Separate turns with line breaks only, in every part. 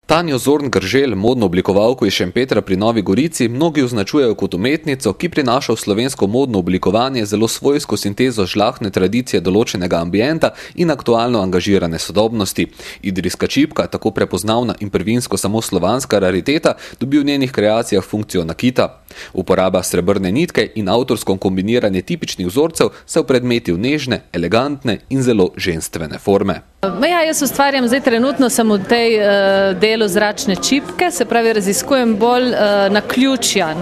Tanjo Zorn-Grželj, modno oblikovalko iz Šempetra pri Novi Gorici, mnogi označujejo kot umetnico, ki prinaša v slovensko modno oblikovanje zelo svojsko sintezo žlahtne tradicije določenega ambienta in aktualno angažirane sodobnosti. Idrijska čipka, tako prepoznavna in prvinsko samo slovanska rariteta, dobi v njenih kreacijah funkcijo nakita. Uporaba srebrne nitke in avtorsko kombiniranje tipičnih vzorcev se predmeti v nežne, elegantne in zelo ženstvene forme.
Ja, jaz ustvarjam zdaj trenutno sem v tej delu zračne čipke, se pravi raziskujem bolj naključja.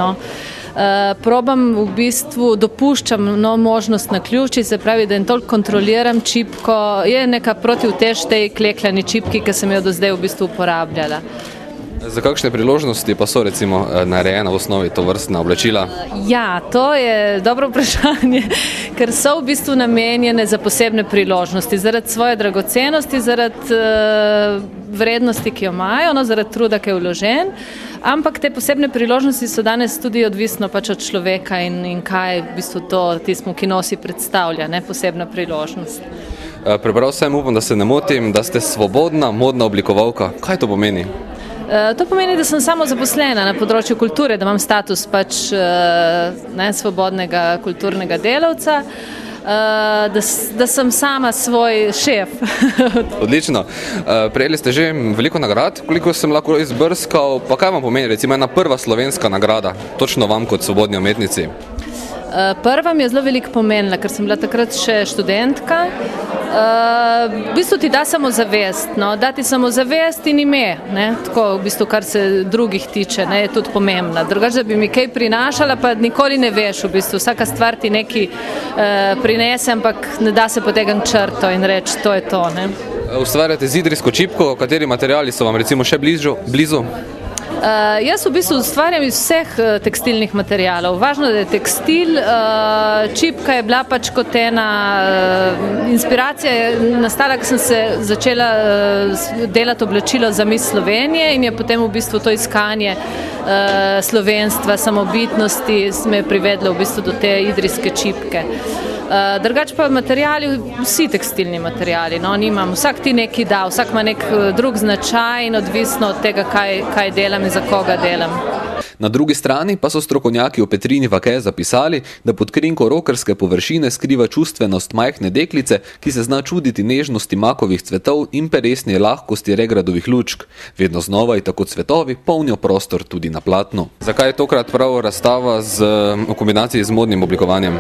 Probam v bistvu, dopuščam možnost naključij, se pravi, da in toliko kontroliram čipko, je neka protivtež tej klekljani čipki, ki sem jo do zdaj v bistvu uporabljala.
Za kakšne priložnosti pa so recimo narejena v osnovi tovrstna oblačila?
Ja, to je dobro vprašanje, ker so v bistvu namenjene za posebne priložnosti, zaradi svoje dragocenosti, zaradi vrednosti, ki jo imajo, zaradi truda, ki je vložen, ampak te posebne priložnosti so danes tudi odvisno pač od človeka in kaj v bistvu to tismu, ki nosi, predstavlja, posebna priložnost.
Prebral sem, upam, da se ne motim, da ste svobodna modna oblikovalka. Kaj to pomeni?
To pomeni, da sem samo zaposlena na področju kulture, da imam status pač svobodnega kulturnega delavca, da sem sama svoj šef.
Odlično. Prejeli ste že veliko nagrad, koliko sem lahko izbrskal, pa kaj vam pomeni recimo ena prva slovenska nagrada, točno vam kot svobodni umetnici?
Prva mi je zelo veliko pomenila, ker sem bila takrat še študentka. V bistvu ti da samozavest, dati samozavest in ime, tako v bistvu, kar se drugih tiče, je tudi pomembna. Drugače, da bi mi kaj prinašala, pa nikoli ne veš, v bistvu, vsaka stvar ti nekaj prinese, ampak ne da se potegniti črto in reči, to je to.
Ustvarjate z idrijsko čipko, kateri materiali so vam recimo še blizu?
Jaz v bistvu ustvarjam iz vseh tekstilnih materialov. Važno, da je tekstil, čipka je bila pač kot ena inspiracija, je nastala, ko sem se začela delati oblačilo za Miss Slovenije in je potem v bistvu to iskanje slovenstva, samobitnosti me je privedlo v bistvu do te idrijske čipke. Drugače pa materijali, vsi tekstilni materijali, nimam, vsak ti nekaj da, vsak ima nek drug značaj in odvisno od tega, kaj delam in za koga delam.
Na drugi strani pa so strokovnjaki v Petrini Vake zapisali, da pod krinko rokerske površine skriva čustvenost majhne deklice, ki se zna čuditi nežnosti makovih cvetov in peresni lahkosti regradovih lučk. Vedno znova in tako cvetovi polnijo prostor tudi na platnu. Zakaj je tokrat prav razstava v kombinaciji z modnim oblikovanjem?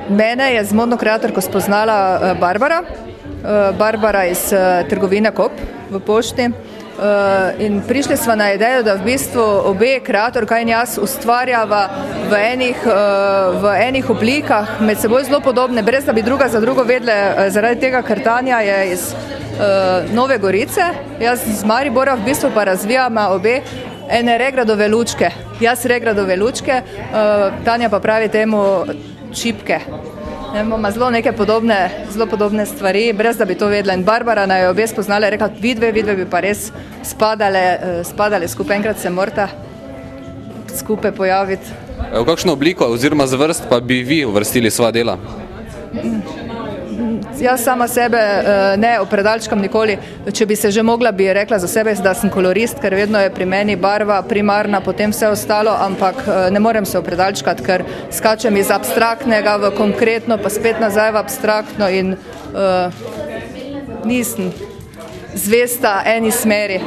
Mene je z modno kreatorko spoznala Barbara iz trgovine Kop v Pošti. In prišli smo na idejo, da v bistvu obe kreatorka in jaz ustvarjava v enih oblikah med seboj zelo podobne, brez da bi druga za drugo vedle, zaradi tega, ker Tanja je iz Nove Gorice, jaz z Maribora v bistvu pa razvijama obe ene regradove lučke. Jaz regradove lučke, Tanja pa pravi temu čipke. Imamo zelo neke podobne stvari, brez da bi to vedela. In Barbara naj je obe spoznala, rekla, vidve bi pa res spadale skupaj, enkrat se morata skupaj pojaviti.
V kakšno obliko oziroma zvrst pa bi vi uvrstili svoja dela?
Jaz sama sebe ne opredalčkam nikoli, če bi se že mogla, bi rekla za sebe, da sem kolorist, ker vedno je pri meni barva primarna, potem vse ostalo, ampak ne morem se opredalčkati, ker skačem iz abstraktnega v konkretno, pa spet nazaj v abstraktno in nisem zvesta eni smeri.